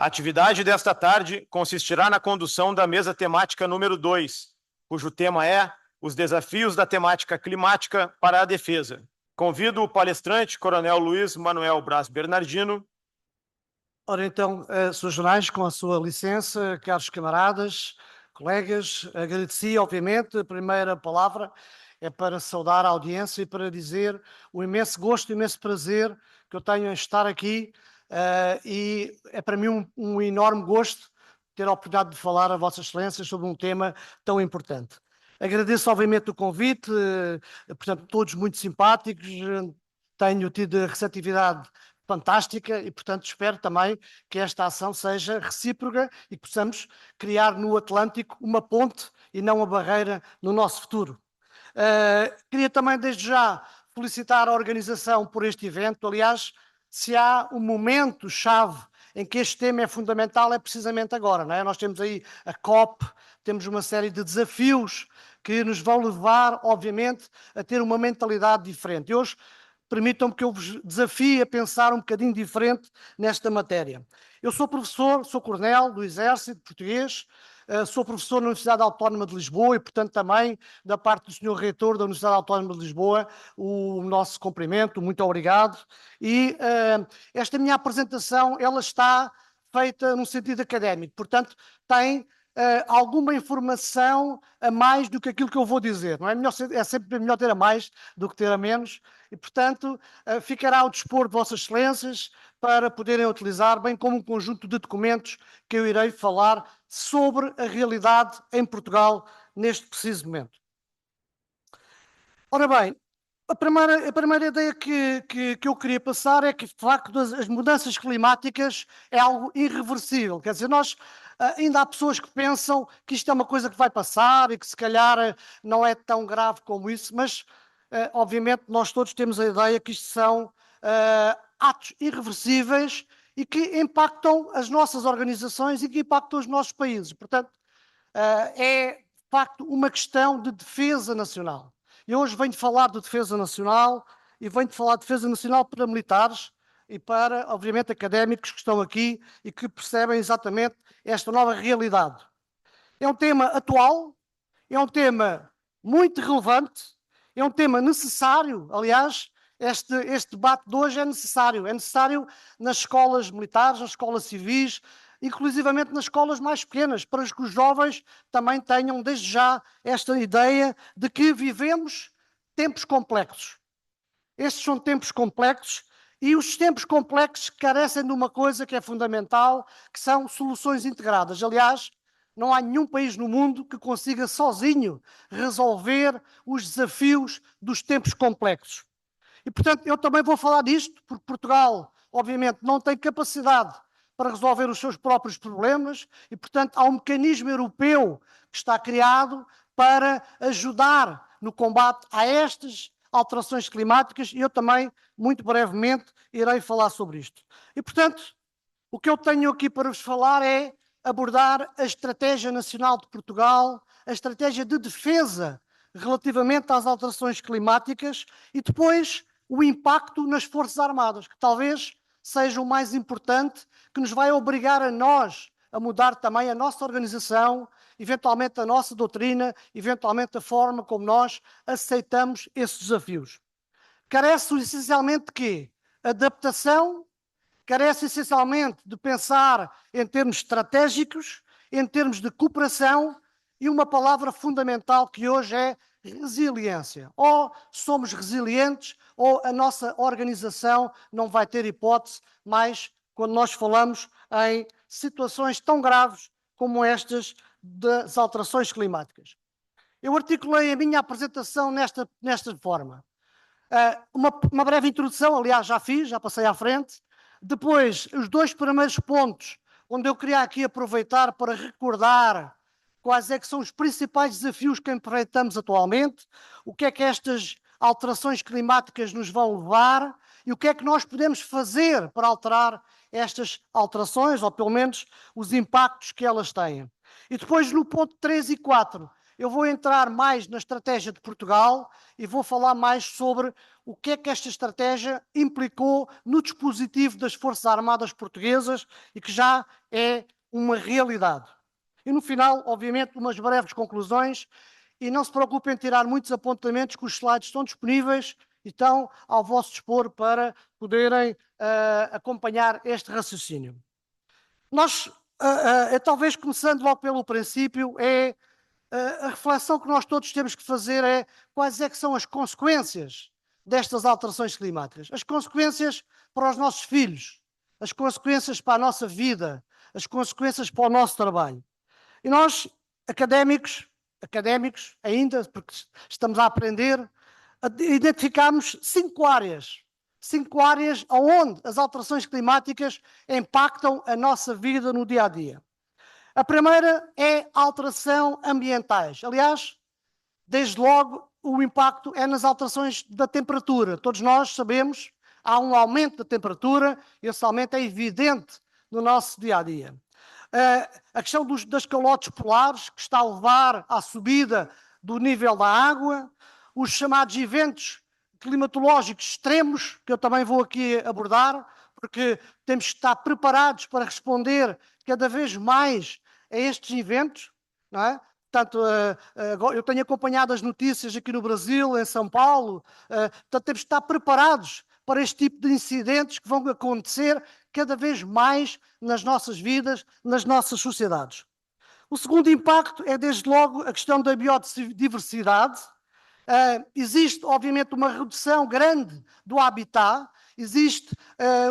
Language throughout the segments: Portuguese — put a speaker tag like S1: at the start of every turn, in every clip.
S1: atividade desta tarde consistirá na condução da mesa temática número 2, cujo tema é os desafios da temática climática para a defesa. Convido o palestrante, Coronel Luiz Manuel Braz Bernardino.
S2: Ora então, Srs. Jornais, com a sua licença, caros camaradas, colegas, agradeci, obviamente, a primeira palavra é para saudar a audiência e para dizer o imenso gosto, o imenso prazer que eu tenho em estar aqui e é para mim um enorme gosto ter a oportunidade de falar a Vossas Excelências sobre um tema tão importante. Agradeço, obviamente, o convite, portanto, todos muito simpáticos, tenho tido receptividade fantástica e, portanto, espero também que esta ação seja recíproca e que possamos criar no Atlântico uma ponte e não uma barreira no nosso futuro. Queria também, desde já, felicitar a organização por este evento. Aliás, se há um momento-chave em que este tema é fundamental, é precisamente agora, não é? Nós temos aí a COP, temos uma série de desafios que nos vão levar, obviamente, a ter uma mentalidade diferente. E hoje, permitam-me que eu vos desafie a pensar um bocadinho diferente nesta matéria. Eu sou professor, sou coronel do Exército Português, sou professor na Universidade Autónoma de Lisboa e, portanto, também da parte do Sr. Reitor da Universidade Autónoma de Lisboa, o nosso cumprimento, muito obrigado. E esta minha apresentação, ela está feita num sentido académico, portanto, tem alguma informação a mais do que aquilo que eu vou dizer. Não é? É sempre melhor ter a mais do que ter a menos e, portanto, ficará ao dispor de Vossas Excelências para poderem utilizar, bem como um conjunto de documentos que eu irei falar sobre a realidade em Portugal neste preciso momento. Ora bem, a primeira ideia que eu queria passar é que, de facto, as mudanças climáticas é algo irreversível. Quer dizer, nós ainda há pessoas que pensam que isto é uma coisa que vai passar e que, se calhar, não é tão grave como isso, mas, obviamente, nós todos temos a ideia que isto são atos irreversíveis e que impactam as nossas organizações e que impactam os nossos países. Portanto, é, de facto, uma questão de defesa nacional. E hoje venho falar de defesa nacional e venho falar de defesa nacional para militares e para, obviamente, académicos que estão aqui e que percebem exatamente esta nova realidade. É um tema atual, é um tema muito relevante, é um tema necessário. Aliás, este debate de hoje é necessário nas escolas militares, nas escolas civis, inclusivamente nas escolas mais pequenas, para que os jovens também tenham desde já esta ideia de que vivemos tempos complexos. Estes são tempos complexos e os tempos complexos carecem de uma coisa que é fundamental, que são soluções integradas. Aliás, não há nenhum país no mundo que consiga sozinho resolver os desafios dos tempos complexos. E, portanto, eu também vou falar disto, porque Portugal, obviamente, não tem capacidade para resolver os seus próprios problemas e, portanto, há um mecanismo europeu que está criado para ajudar no combate a estas alterações climáticas e eu também, muito brevemente, irei falar sobre isto. E, portanto, o que eu tenho aqui para vos falar é abordar a Estratégia Nacional de Portugal, a estratégia de defesa relativamente às alterações climáticas e depois o impacto nas Forças Armadas, que talvez seja o mais importante, que nos vai obrigar a nós a mudar também a nossa organização, eventualmente a nossa doutrina, eventualmente a forma como nós aceitamos esses desafios. Carece essencialmente de quê? Adaptação, carece essencialmente de pensar em termos estratégicos, em termos de cooperação e uma palavra fundamental que hoje é resiliência. Ou somos resilientes ou a nossa organização não vai ter hipótese mais quando nós falamos em situações tão graves como estas das alterações climáticas. Eu articulei a minha apresentação nesta forma. Uma breve introdução, aliás, já passei à frente. Depois, os dois primeiros pontos, onde eu queria aqui aproveitar para recordar quais é que são os principais desafios que enfrentamos atualmente, o que é que estas alterações climáticas nos vão levar e o que é que nós podemos fazer para alterar estas alterações, ou pelo menos os impactos que elas têm. E depois, no ponto 3 e 4, eu vou entrar mais na estratégia de Portugal e vou falar mais sobre o que é que esta estratégia implicou no dispositivo das Forças Armadas Portuguesas e que já é uma realidade. E no final, obviamente, umas breves conclusões, e não se preocupem em tirar muitos apontamentos, que os slides estão disponíveis e estão ao vosso dispor para poderem acompanhar este raciocínio. Nós, talvez começando logo pelo princípio, a reflexão que nós todos temos que fazer é quais é que são as consequências destas alterações climáticas. As consequências para os nossos filhos, as consequências para a nossa vida, as consequências para o nosso trabalho. E nós, académicos ainda, porque estamos a aprender, identificamos 5 áreas onde as alterações climáticas impactam a nossa vida no dia a dia. A primeira é a alteração ambientais. Aliás, desde logo, o impacto é nas alterações da temperatura. Todos nós sabemos, há um aumento da temperatura, e esse aumento é evidente no nosso dia a dia. A questão das calotes polares, que está a levar à subida do nível da água, os chamados eventos climatológicos extremos, que eu também vou aqui abordar, porque temos que estar preparados para responder cada vez mais a estes eventos, não é? Portanto, eu tenho acompanhado as notícias aqui no Brasil, em São Paulo, portanto, temos que estar preparados para este tipo de incidentes que vão acontecer cada vez mais nas nossas vidas, nas nossas sociedades. O segundo impacto é, desde logo, a questão da biodiversidade. Existe, obviamente, uma redução grande do habitat, existe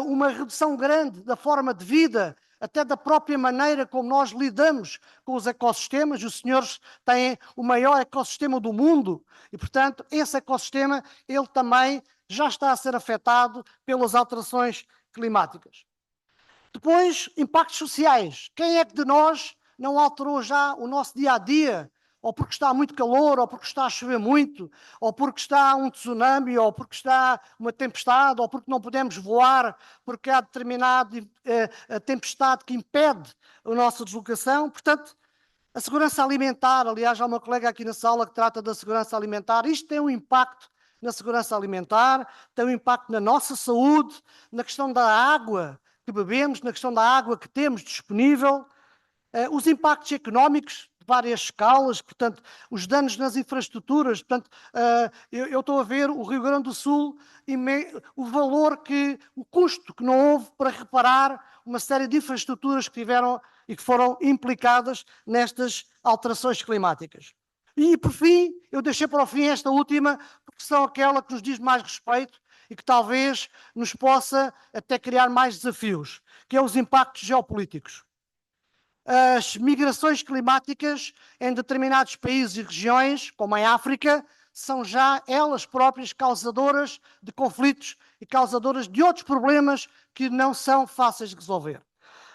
S2: uma redução grande da forma de vida, até da própria maneira como nós lidamos com os ecossistemas. Os senhores têm o maior ecossistema do mundo e, portanto, esse ecossistema, ele também já está a ser afetado pelas alterações climáticas. Depois, impactos sociais. Quem é que de nós não alterou já o nosso dia-a-dia? Ou porque está muito calor, ou porque está a chover muito, ou porque está um tsunami, ou porque está uma tempestade, ou porque não podemos voar, porque há determinada tempestade que impede a nossa deslocação. Portanto, a segurança alimentar, aliás, há uma colega aqui na sala que trata da segurança alimentar, isto tem um impacto na segurança alimentar, tem um impacto na nossa saúde, na questão da água que bebemos, na questão da água que temos disponível, os impactos económicos de várias escalas, portanto, os danos nas infraestruturas. Portanto, eu estou a ver o Rio Grande do Sul, o valor o custo que não houve para reparar uma série de infraestruturas que tiveram e que foram implicadas nestas alterações climáticas. E, por fim, eu deixei para o fim esta última, porque são aquela que nos diz mais respeito e que talvez nos possa até criar mais desafios, que é os impactos geopolíticos. As migrações climáticas em determinados países e regiões, como em África, são já elas próprias causadoras de conflitos e causadoras de outros problemas que não são fáceis de resolver.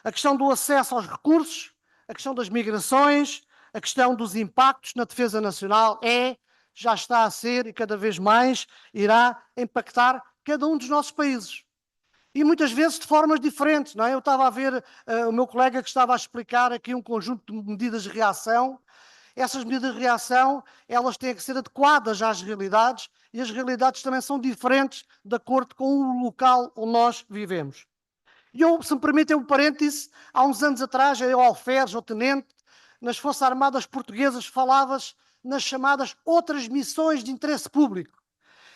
S2: A questão do acesso aos recursos, a questão das migrações, a questão dos impactos na defesa nacional já está a ser e cada vez mais irá impactar cada um dos nossos países. E muitas vezes de formas diferentes, não é? Eu estava a ver o meu colega que estava a explicar aqui um conjunto de medidas de reação. Essas medidas de reação, elas têm que ser adequadas às realidades e as realidades também são diferentes de acordo com o local onde nós vivemos. E eu, se me permitem um parêntese, há uns anos atrás, eu alferes ou tenente, nas Forças Armadas Portuguesas falava-se nas chamadas outras missões de interesse público.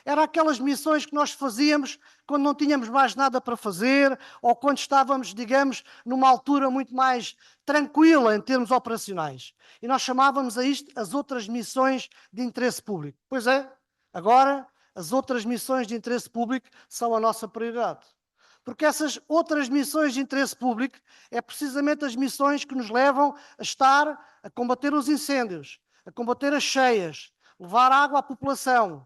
S2: Eram aquelas missões que nós fazíamos quando não tínhamos mais nada para fazer ou quando estávamos, digamos, numa altura muito mais tranquila em termos operacionais. E nós chamávamos a isto as outras missões de interesse público. Pois é, agora as outras missões de interesse público são a nossa prioridade. Porque essas outras missões de interesse público é precisamente as missões que nos levam a combater os incêndios, a combater as cheias, levar água à população,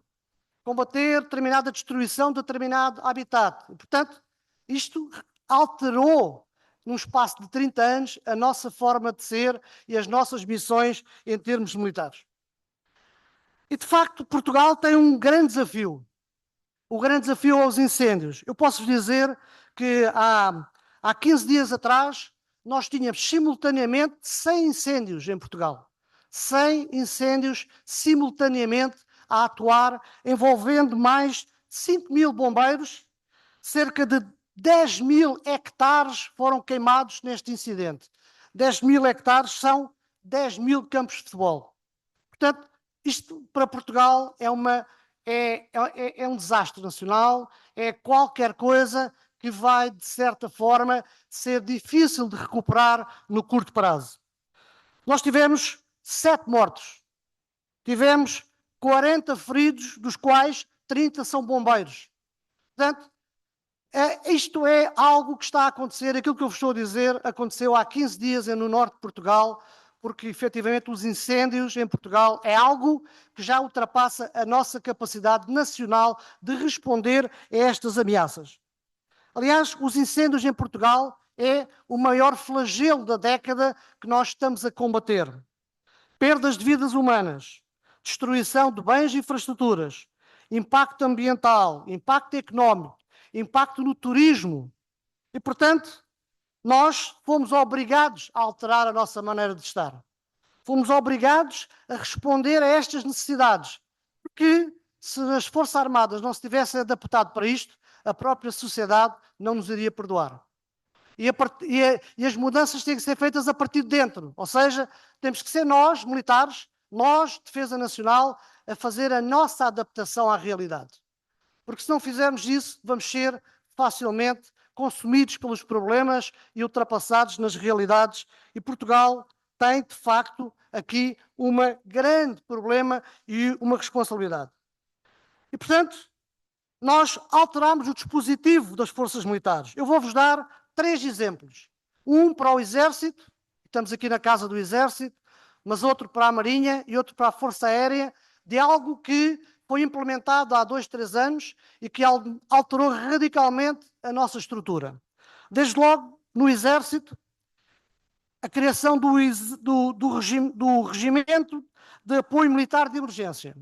S2: combater determinada destruição de determinado habitat. E, portanto, isto alterou, num espaço de 30 anos, a nossa forma de ser e as nossas missões em termos militares. E, de facto, Portugal tem um grande desafio. O grande desafio aos incêndios. Eu posso dizer que há 15 dias atrás nós tínhamos simultaneamente 100 incêndios em Portugal. 100 incêndios simultaneamente a atuar, envolvendo mais de 5.000 bombeiros, cerca de 10.000 hectares foram queimados neste incidente. 10.000 hectares são 10.000 campos de futebol. Portanto, isto para Portugal é um desastre nacional, é qualquer coisa que vai, de certa forma, ser difícil de recuperar no curto prazo. Nós tivemos 7 mortos, tivemos 40 feridos, dos quais 30 são bombeiros. Portanto, isto é algo que está a acontecer, aquilo que eu vos estou a dizer aconteceu há 15 dias no norte de Portugal, porque efetivamente os incêndios em Portugal é algo que já ultrapassa a nossa capacidade nacional de responder a estas ameaças. Aliás, os incêndios em Portugal é o maior flagelo da década que nós estamos a combater. Perdas de vidas humanas, destruição de bens e infraestruturas, impacto ambiental, impacto económico, impacto no turismo. E, portanto, nós fomos obrigados a alterar a nossa maneira de estar. Fomos obrigados a responder a estas necessidades. Porque se as Forças Armadas não se tivessem adaptado para isto, a própria sociedade não nos iria perdoar. E as mudanças têm que ser feitas a partir de dentro. Ou seja, temos que ser nós, militares, nós, Defesa Nacional, a fazer a nossa adaptação à realidade. Porque se não fizermos isso, vamos ser facilmente consumidos pelos problemas e ultrapassados nas realidades. E Portugal tem, de facto, aqui um grande problema e uma responsabilidade. E, portanto, nós alteramos o dispositivo das forças militares. Eu vou-vos dar 3 exemplos. Um para o Exército, estamos aqui na Casa do Exército, mas outro para a Marinha e outro para a Força Aérea, de algo que foi implementado há 2, 3 anos e que alterou radicalmente a nossa estrutura. Desde logo, no Exército, a criação do Regimento de Apoio Militar de Emergência.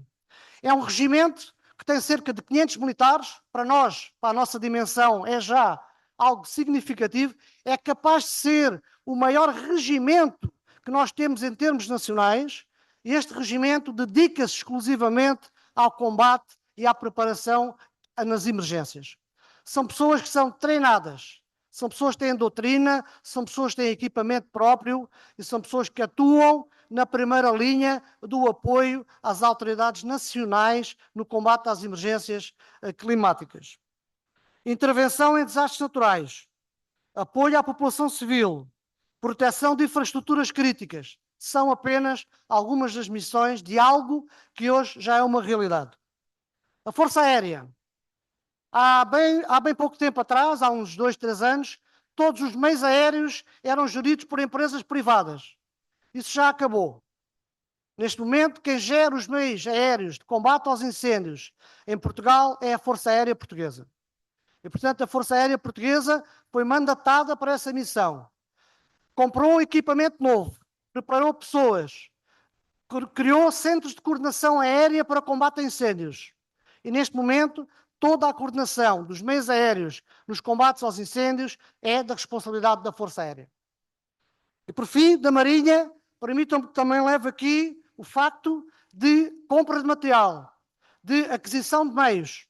S2: É um regimento que tem cerca de 500 militares. Para nós, para a nossa dimensão, é já algo significativo. É capaz de ser o maior regimento que nós temos em termos nacionais. E este regimento dedica-se exclusivamente ao combate e à preparação nas emergências. São pessoas que são treinadas, são pessoas que têm doutrina, são pessoas que têm equipamento próprio e são pessoas que atuam na primeira linha do apoio às autoridades nacionais no combate às emergências climáticas. Intervenção em desastres naturais, apoio à população civil, proteção de infraestruturas críticas, são apenas algumas das missões de algo que hoje já é uma realidade. A Força Aérea. Há bem pouco tempo atrás, há uns 2, 3 anos, todos os meios aéreos eram geridos por empresas privadas. Isso já acabou. Neste momento, quem gera os meios aéreos de combate aos incêndios em Portugal é a Força Aérea Portuguesa. E, portanto, a Força Aérea Portuguesa foi mandatada para essa missão. Comprou um equipamento novo, preparou pessoas, criou centros de coordenação aérea para combate a incêndios. E, neste momento, toda a coordenação dos meios aéreos nos combates aos incêndios é da responsabilidade da Força Aérea. E, por fim, da Marinha, permitam-me que também leve aqui o facto de compra de material, de aquisição de meios.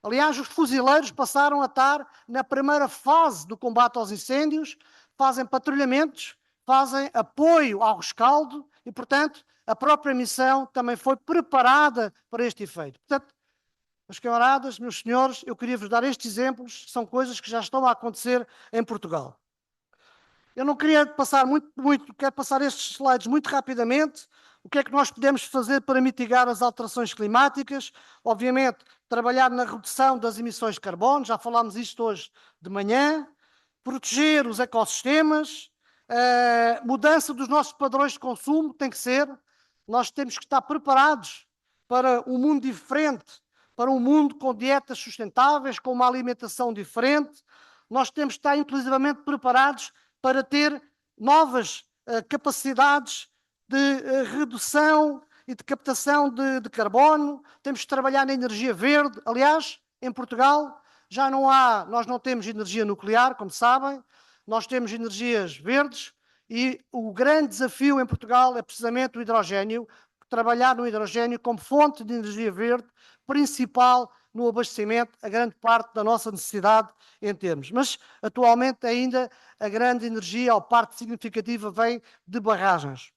S2: Aliás, os fuzileiros passaram a estar na primeira fase do combate aos incêndios, fazem patrulhamentos, fazem apoio ao rescaldo e, portanto, a própria missão também foi preparada para este efeito. Portanto, meus camaradas, meus senhores, eu queria vos dar estes exemplos, são coisas que já estão a acontecer em Portugal. Eu não queria passar quero passar estes slides muito rapidamente. O que é que nós podemos fazer para mitigar as alterações climáticas? Obviamente, trabalhar na redução das emissões de carbono, já falámos isto hoje de manhã, proteger os ecossistemas, mudança dos nossos padrões de consumo, tem que ser. Nós temos que estar preparados para um mundo diferente, para um mundo com dietas sustentáveis, com uma alimentação diferente. Nós temos que estar inclusivamente preparados para ter novas capacidades de redução e de captação de carbono. Temos que trabalhar na energia verde. Aliás, em Portugal nós não temos energia nuclear, como sabem, nós temos energias verdes e o grande desafio em Portugal é precisamente o hidrogénio, trabalhar no hidrogénio como fonte de energia verde principal no abastecimento, a grande parte da nossa necessidade em termos. Mas, atualmente, ainda a grande energia, ou parte significativa, vem de barragens.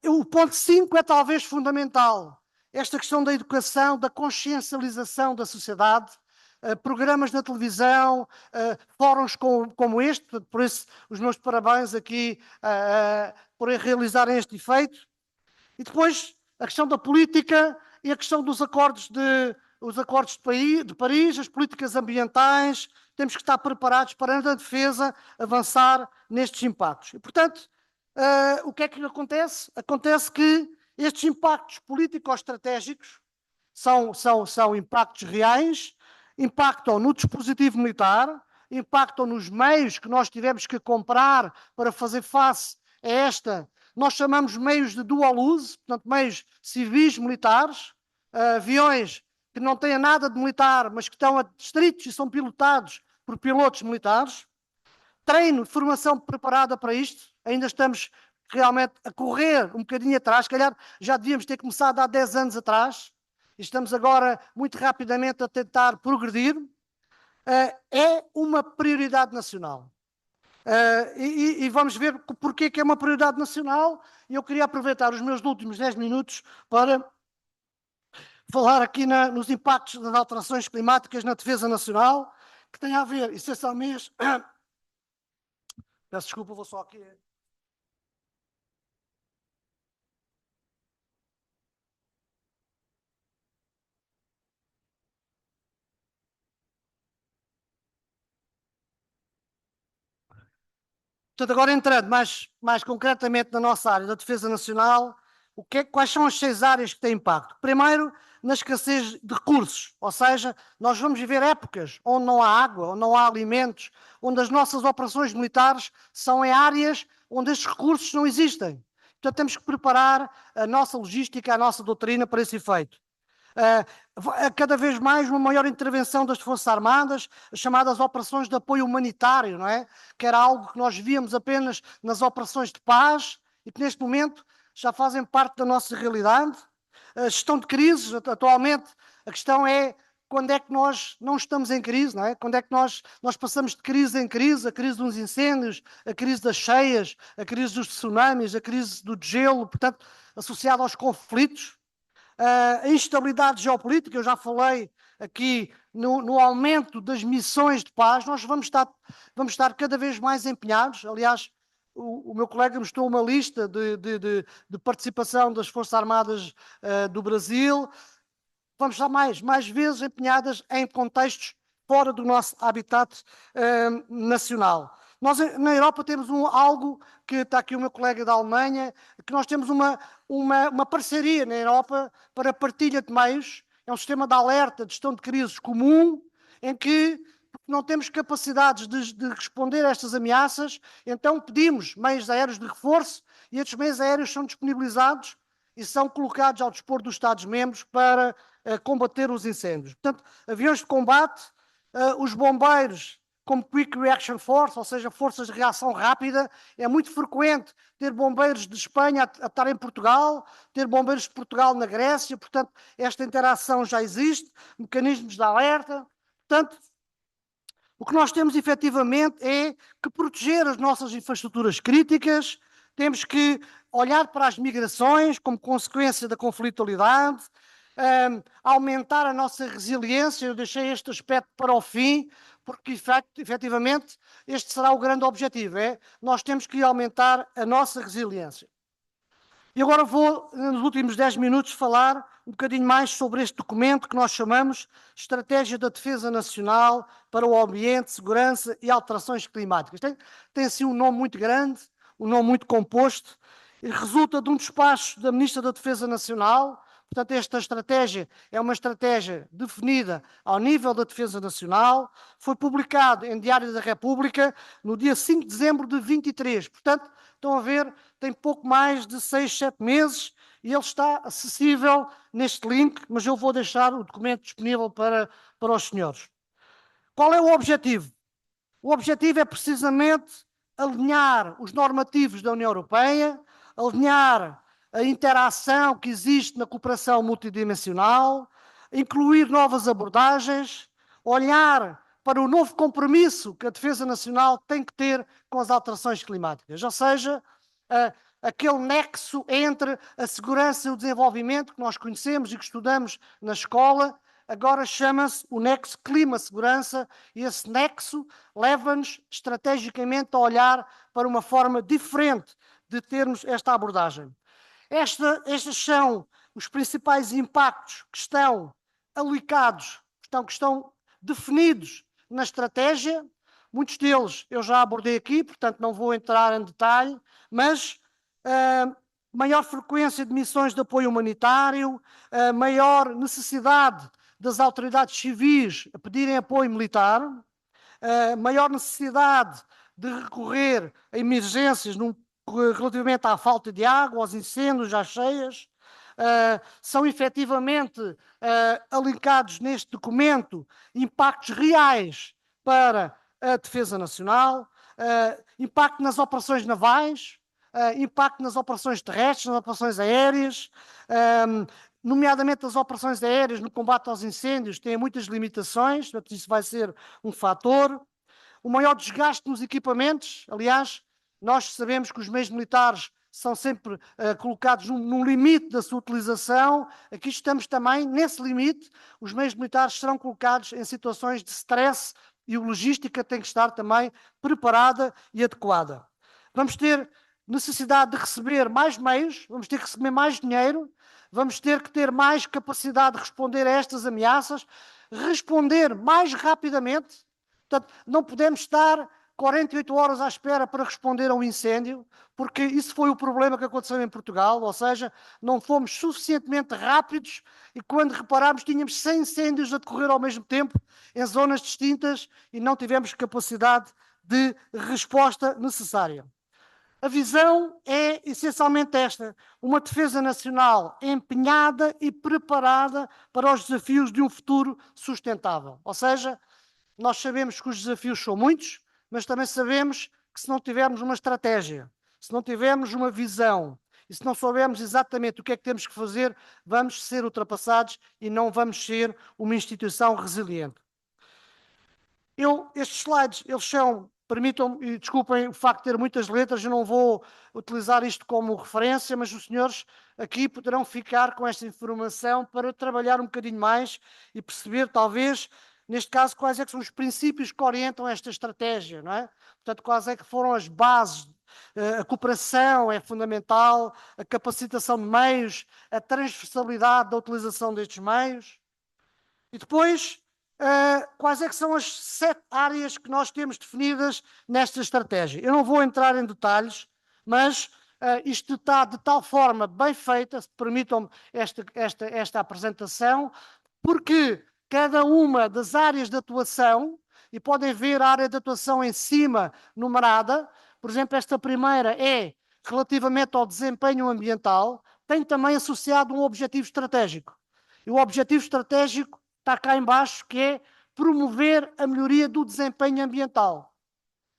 S2: O ponto 5 é talvez fundamental. Esta questão da educação, da consciencialização da sociedade, programas na televisão, fóruns como este, por isso os meus parabéns aqui por realizarem este efeito. E depois a questão da política e a questão dos acordos de Paris, as políticas ambientais, temos que estar preparados para, na defesa, avançar nestes impactos. E, portanto, o que é que acontece? Acontece que estes impactos político-estratégicos são impactos reais, impactam no dispositivo militar, impactam nos meios que nós tivemos que comprar para fazer face a esta. Nós chamamos meios de dual use, portanto, meios civis militares, aviões que não têm nada de militar, mas que estão adstritos e são pilotados por pilotos militares. Treino, formação preparada para isto. Ainda estamos realmente a correr um bocadinho atrás. Se calhar já devíamos ter começado há 10 anos atrás. E estamos agora muito rapidamente a tentar progredir. É uma prioridade nacional. E vamos ver porque que é uma prioridade nacional. E eu queria aproveitar os meus últimos 10 minutos para falar aqui nos impactos das alterações climáticas na defesa nacional, que tem a ver, essencialmente... Peço desculpa, vou só aqui... Portanto, agora entrando mais concretamente na nossa área da defesa nacional, quais são as 6 áreas que têm impacto? Primeiro, na escassez de recursos, ou seja, nós vamos viver épocas onde não há água, onde não há alimentos, onde as nossas operações militares são em áreas onde estes recursos não existem. Portanto, temos que preparar a nossa logística, a nossa doutrina para esse efeito. Cada vez mais uma maior intervenção das Forças Armadas, as chamadas operações de apoio humanitário, não é? Que era algo que nós víamos apenas nas operações de paz e que neste momento já fazem parte da nossa realidade. A gestão de crises, atualmente, a questão é quando é que nós não estamos em crise, não é? Quando é que nós passamos de crise em crise, a crise dos incêndios, a crise das cheias, a crise dos tsunamis, a crise do gelo, portanto, associada aos conflitos. A instabilidade geopolítica, eu já falei aqui no aumento das missões de paz, nós vamos estar cada vez mais empenhados. Aliás, o meu colega mostrou uma lista de participação das Forças Armadas do Brasil. Vamos estar mais vezes empenhadas em contextos fora do nosso habitat nacional. Nós, na Europa, temos algo que está aqui o meu colega da Alemanha, que nós temos uma parceria na Europa para partilha de meios. É um sistema de alerta, de gestão de crises comum, em que não temos capacidades de responder a estas ameaças, então pedimos meios aéreos de reforço e estes meios aéreos são disponibilizados e são colocados ao dispor dos Estados-membros para combater os incêndios. Portanto, aviões de combate, os bombeiros como Quick Reaction Force, ou seja, forças de reação rápida. É muito frequente ter bombeiros de Espanha a estar em Portugal, ter bombeiros de Portugal na Grécia, portanto, esta interação já existe, mecanismos de alerta. Portanto, o que nós temos efetivamente é que proteger as nossas infraestruturas críticas, temos que olhar para as migrações como consequência da conflitualidade, aumentar a nossa resiliência. Eu deixei este aspecto para o fim, porque efetivamente este será o grande objetivo, nós temos que aumentar a nossa resiliência. E agora vou, nos últimos 10 minutos, falar um bocadinho mais sobre este documento que nós chamamos Estratégia da Defesa Nacional para o Ambiente, Segurança e Alterações Climáticas. Tem assim um nome muito grande, um nome muito composto, e resulta de um despacho da Ministra da Defesa Nacional. Portanto, esta estratégia é uma estratégia definida ao nível da Defesa Nacional, foi publicado em Diário da República no dia 5 de dezembro de 23. Portanto, estão a ver, tem pouco mais de 6, 7 meses e ele está acessível neste link, mas eu vou deixar o documento disponível para os senhores. Qual é o objetivo? O objetivo é precisamente alinhar os normativos da União Europeia, alinhar a interação que existe na cooperação multidimensional, incluir novas abordagens, olhar para o novo compromisso que a defesa nacional tem que ter com as alterações climáticas, ou seja, aquele nexo entre a segurança e o desenvolvimento que nós conhecemos e que estudamos na escola, agora chama-se o nexo clima-segurança, e esse nexo leva-nos estrategicamente a olhar para uma forma diferente de termos esta abordagem. Estes são os principais impactos que estão alocados, que estão definidos na estratégia. Muitos deles eu já abordei aqui, portanto não vou entrar em detalhe, mas maior frequência de missões de apoio humanitário, maior necessidade das autoridades civis a pedirem apoio militar, maior necessidade de recorrer a emergências relativamente à falta de água, aos incêndios, às cheias, são efetivamente alinhados neste documento impactos reais para a defesa nacional, impacto nas operações navais, impacto nas operações terrestres, nas operações aéreas, nomeadamente as operações aéreas no combate aos incêndios têm muitas limitações, portanto isso vai ser um fator. O maior desgaste nos equipamentos, aliás, nós sabemos que os meios militares são sempre colocados num limite da sua utilização. Aqui estamos também nesse limite. Os meios militares serão colocados em situações de stress e a logística tem que estar também preparada e adequada. Vamos ter necessidade de receber mais meios, vamos ter que receber mais dinheiro, vamos ter que ter mais capacidade de responder a estas ameaças, responder mais rapidamente. Portanto, não podemos estar 48 horas à espera para responder a um incêndio, porque isso foi o problema que aconteceu em Portugal, ou seja, não fomos suficientemente rápidos e quando reparámos tínhamos 100 incêndios a decorrer ao mesmo tempo em zonas distintas e não tivemos capacidade de resposta necessária. A visão é essencialmente esta: uma defesa nacional empenhada e preparada para os desafios de um futuro sustentável. Ou seja, nós sabemos que os desafios são muitos, mas também sabemos que se não tivermos uma estratégia, se não tivermos uma visão e se não soubermos exatamente o que é que temos que fazer, vamos ser ultrapassados e não vamos ser uma instituição resiliente. Estes slides, eles são, permitam-me e desculpem o facto de ter muitas letras, eu não vou utilizar isto como referência, mas os senhores aqui poderão ficar com esta informação para trabalhar um bocadinho mais e perceber, talvez, neste caso, quais é que são os princípios que orientam esta estratégia, não é? Portanto, quais é que foram as bases. A cooperação é fundamental, a capacitação de meios, a transversalidade da utilização destes meios. E depois, quais é que são as 7 áreas que nós temos definidas nesta estratégia? Eu não vou entrar em detalhes, mas isto está de tal forma bem feita, se permitam-me esta apresentação, porque cada uma das áreas de atuação, e podem ver a área de atuação em cima numerada, por exemplo, esta primeira é relativamente ao desempenho ambiental, tem também associado um objetivo estratégico. E o objetivo estratégico está cá em baixo, que é promover a melhoria do desempenho ambiental.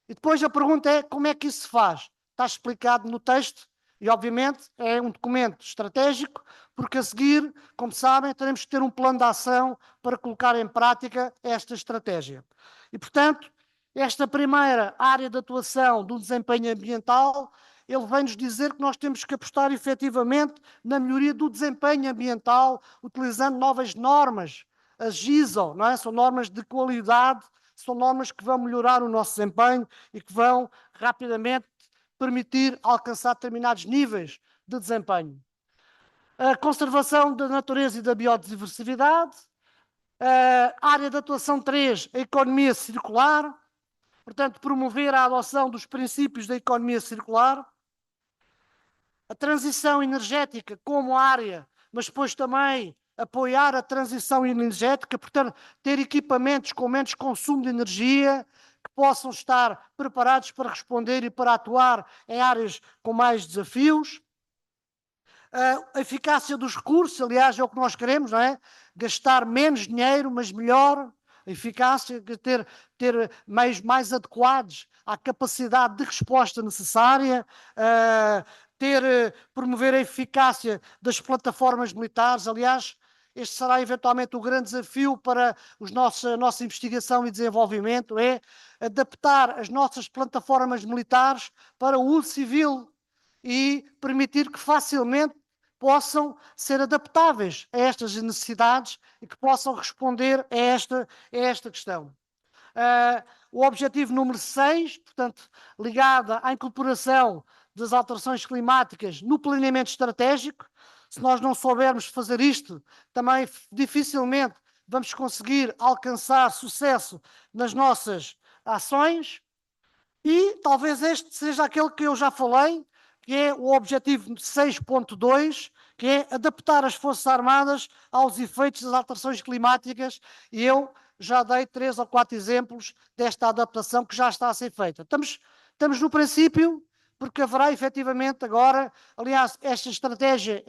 S2: E depois a pergunta é como é que isso se faz? Está explicado no texto e, obviamente, é um documento estratégico, porque a seguir, como sabem, teremos que ter um plano de ação para colocar em prática esta estratégia. E, portanto, esta primeira área de atuação do desempenho ambiental, ele vem-nos dizer que nós temos que apostar efetivamente na melhoria do desempenho ambiental, utilizando novas normas, as ISO, não é? São normas de qualidade, são normas que vão melhorar o nosso desempenho e que vão rapidamente permitir alcançar determinados níveis de desempenho. A conservação da natureza e da biodiversidade. A área de atuação 3, a economia circular. Portanto, promover a adoção dos princípios da economia circular. A transição energética como área, mas depois também apoiar a transição energética, portanto, ter equipamentos com menos consumo de energia, que possam estar preparados para responder e para atuar em áreas com mais desafios. A eficácia dos recursos, aliás, é o que nós queremos, não é? Gastar menos dinheiro, mas melhor, eficácia, ter meios mais adequados à capacidade de resposta necessária, promover a eficácia das plataformas militares. Aliás, este será eventualmente o grande desafio para a nossa investigação e desenvolvimento, é adaptar as nossas plataformas militares para o uso civil e permitir que facilmente possam ser adaptáveis a estas necessidades e que possam responder a esta questão. O objetivo número 6, portanto, ligado à incorporação das alterações climáticas no planeamento estratégico. Se nós não soubermos fazer isto, também dificilmente vamos conseguir alcançar sucesso nas nossas ações. E talvez este seja aquele que eu já falei, que é o objetivo 6.2, que é adaptar as Forças Armadas aos efeitos das alterações climáticas, e eu já dei 3 ou 4 exemplos desta adaptação que já está a ser feita. Estamos no princípio, porque haverá efetivamente agora, aliás, esta estratégia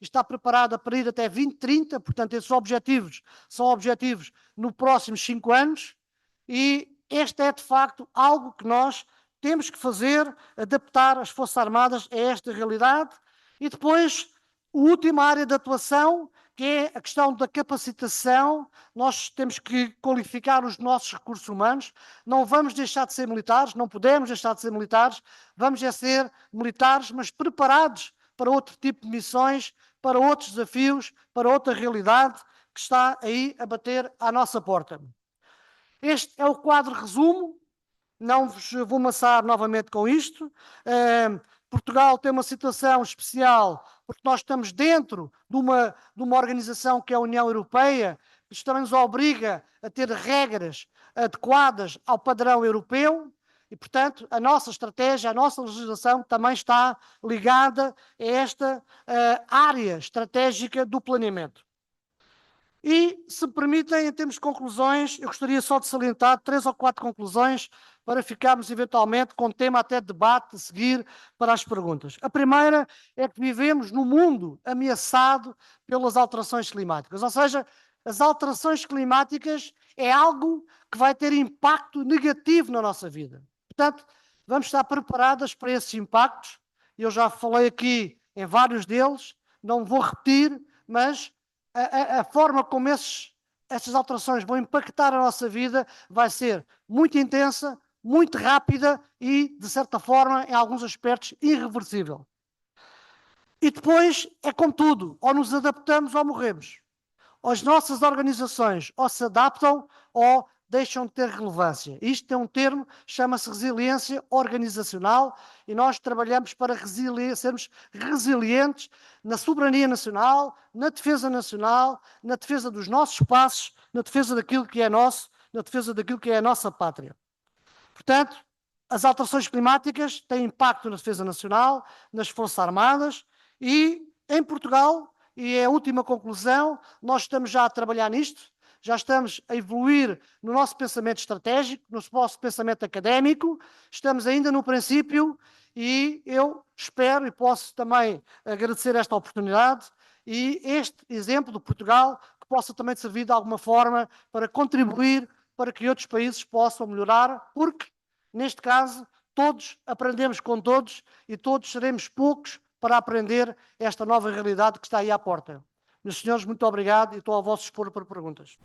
S2: está preparada para ir até 2030, portanto esses objetivos são objetivos nos próximos 5 anos, e este é de facto algo que nós temos que fazer, adaptar as Forças Armadas a esta realidade. E depois, a última área de atuação, que é a questão da capacitação. Nós temos que qualificar os nossos recursos humanos. Não vamos deixar de ser militares, não podemos deixar de ser militares. Vamos ser militares, mas preparados para outro tipo de missões, para outros desafios, para outra realidade que está aí a bater à nossa porta. Este é o quadro resumo. Não vos vou amassar novamente com isto. Portugal tem uma situação especial porque nós estamos dentro de uma organização que é a União Europeia, que isto também nos obriga a ter regras adequadas ao padrão europeu e, portanto, a nossa estratégia, a nossa legislação também está ligada a esta área estratégica do planeamento. E, se me permitem, em termos de conclusões, eu gostaria só de salientar 3 ou 4 conclusões para ficarmos eventualmente com tema até de debate a seguir para as perguntas. A primeira é que vivemos num mundo ameaçado pelas alterações climáticas, ou seja, as alterações climáticas é algo que vai ter impacto negativo na nossa vida. Portanto, vamos estar preparadas para esses impactos. Eu já falei aqui em vários deles, não vou repetir, mas a forma como essas alterações vão impactar a nossa vida vai ser muito intensa, muito rápida e, de certa forma, em alguns aspectos, irreversível. E depois, é como tudo, ou nos adaptamos ou morremos. As nossas organizações ou se adaptam ou deixam de ter relevância. Isto tem um termo, chama-se resiliência organizacional, e nós trabalhamos para sermos resilientes na soberania nacional, na defesa dos nossos espaços, na defesa daquilo que é nosso, na defesa daquilo que é a nossa pátria. Portanto, as alterações climáticas têm impacto na defesa nacional, nas Forças Armadas e, em Portugal, e é a última conclusão, nós estamos já a trabalhar nisto, já estamos a evoluir no nosso pensamento estratégico, no nosso pensamento académico, estamos ainda no princípio e eu espero e posso também agradecer esta oportunidade e este exemplo de Portugal que possa também servir de alguma forma para contribuir para que outros países possam melhorar, porque, neste caso, todos aprendemos com todos e todos seremos poucos para aprender esta nova realidade que está aí à porta. Meus senhores, muito obrigado e estou ao vosso dispor para perguntas.